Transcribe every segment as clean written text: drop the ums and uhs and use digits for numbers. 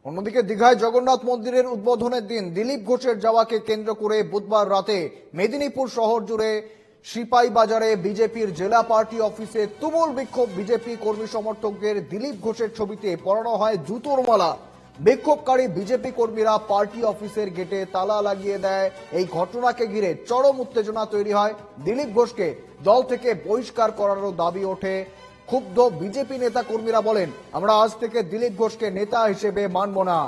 অন্যদিকে দীঘায় জগন্নাথ মন্দিরের উদ্বোধনের দিন দিলীপ ঘোষের যাওয়াকে কেন্দ্র করে বুধবার রাতে মেদিনীপুর শহর জুড়ে সিপাই বাজারে বিজেপির জেলা পার্টি অফিসে তুমুল বিক্ষোভ। বিজেপি কর্মী সমর্থকদের দিলীপ ঘোষের ছবিতে পরানো হয় জুতোর মালা। বিক্ষোভকারী বিজেপি কর্মীরা পার্টি অফিসের গেটে তালা লাগিয়ে দেয়। এই ঘটনাকে ঘিরে চরম উত্তেজনা তৈরি হয়। দিলীপ ঘোষকে দল থেকে বহিষ্কার করারও দাবি ওঠে। ক্ষুব্ধ বিজেপি নেতা কর্মীরা বলেন, আমরা আজ থেকে দিলীপ ঘোষকে নেতা হিসেবে মানব না।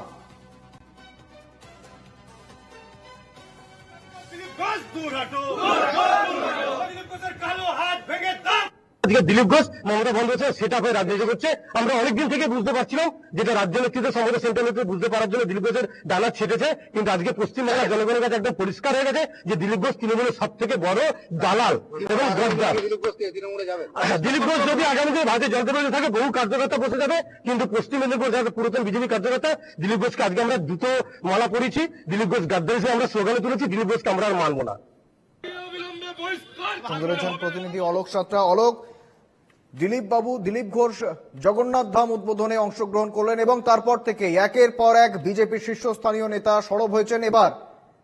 আজকে দিলীপ ঘোষ মমতা বন্দ্যোপাধ্যায় সেটা হয়ে রাজনীতি করছে। আমরা অনেকদিন থেকে বুঝতে পারছিলাম, যেটা রাজ্য নেতৃত্ব সমস্ত সেন্ট্রাল নেতৃত্ব বুঝতে পারার জন্য দিলীপ ঘোষের ডানা ছেটেছে। কিন্তু আজকে পশ্চিমবাংলার জনগণের কাছে একদম পরিষ্কার হয়ে গেছে যে দিলীপ ঘোষ তৃণমূলের সব থেকে বড় দালাল এবং গদ্দার। দিলীপ ঘোষ যদি আগামী দিনে ভারতীয় জনতা পার্টিতে থাকে, বহু কার্যকর্তা বসে যাবে। কিন্তু পশ্চিম মেদিনীপুর যারা পুরাতন বিজেপি কার্যকর্তা, দিলীপ ঘোষকে আজকে আমরা দুটো মালা পড়েছি। দিলীপ ঘোষ গাদ্দার হিসেবে আমরা স্লোগানে তুলেছি, দিলীপ ঘোষকে আমরা আর মানবো না। প্রতিনিধি অলোক সাঁতরা। অলোক, দিলীপ ঘোষ জগন্নাথ ধাম উদ্বোধনে অংশগ্রহণ করলেন এবং তারপর থেকে একের পর এক বিজেপির শীর্ষস্থানীয় নেতা সরব হয়েছেন। এবার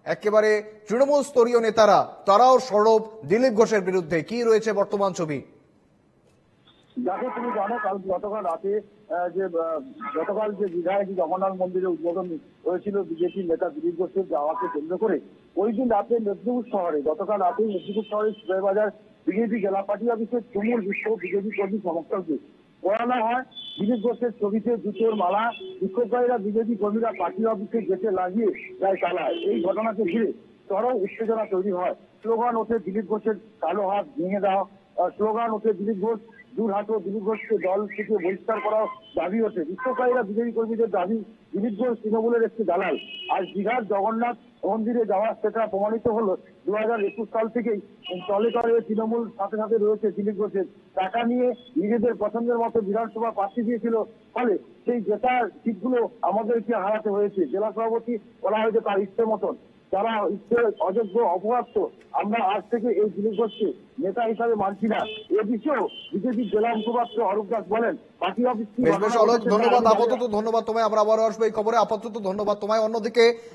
একেবারে তৃণমূল স্তরীয় নেতারা তারাও সরব দিলীপ ঘোষের বিরুদ্ধে। কি রয়েছে বর্তমান ছবি? দেখো, তুমি জানো গতকাল রাতে গতকাল যে দীঘায় জগন্নাথ মন্দিরের উদ্বোধন হয়েছিল বিজেপি নেতা দিলীপ ঘোষের যাওয়াকে কেন্দ্র করে, ওই দিন রাতে মেদিনীপুর শহরে মেদিনীপুর শহরের সিপাই বাজার বিজেপি জেলা পার্টি অফিসের তুমুল বিক্ষোভ বিজেপি কর্মী সমর্থকদের পড়ানো হয় দিলীপ ঘোষের ছবিতে জুতোর মালা। বিক্ষোভকারীরা বিজেপি কর্মীরা পার্টি অফিসে গেটে লাগিয়ে দেয় তালা। এই ঘটনাকে ঘিরে চরম উত্তেজনা তৈরি হয়। স্লোগান ওঠে দিলীপ ঘোষের কালো হাত ভেঙে দাও, স্লোগান ওঠে দিলীপ ঘোষ দূর হাটো, দিলীপ ঘোষকে দল থেকে বহিষ্কার করার দাবি ওঠে। বিক্ষোভকারীরা বিজেপি কর্মীদের দাবি, দিলীপ ঘোষ তৃণমূলের একটি দালাল। আর দীঘার জগন্নাথ মন্দিরে যাওয়া সেটা প্রমাণিত হলো 2021 সাল থেকেই তলে তলে তৃণমূল সাথে সাথে রয়েছে দিলীপ ঘোষের। টাকা নিয়ে নিজেদের পছন্দের মতো বিধানসভা প্রার্থী দিয়েছিল, ফলে সেই জেতার সিটগুলো আমাদেরকে হারাতে হয়েছে। জেলা সভাপতি বলা হয়েছে তার ইচ্ছে মতন, যারা ইচ্ছে অযোগ্য অপরাধ। আমরা আজ থেকে এই দিলীপ ঘোষকে নেতা হিসাবে মানছি না। এ বিষয়েও বিজেপি জেলা মুখপাত্র অরূপ দাস বলেন, পার্টি অফিস ধন্যবাদ। আপাতত ধন্যবাদ তোমায়। আমরা আবারও আসবো এই খবরে। আপাতত ধন্যবাদ তোমায়। অন্যদিকে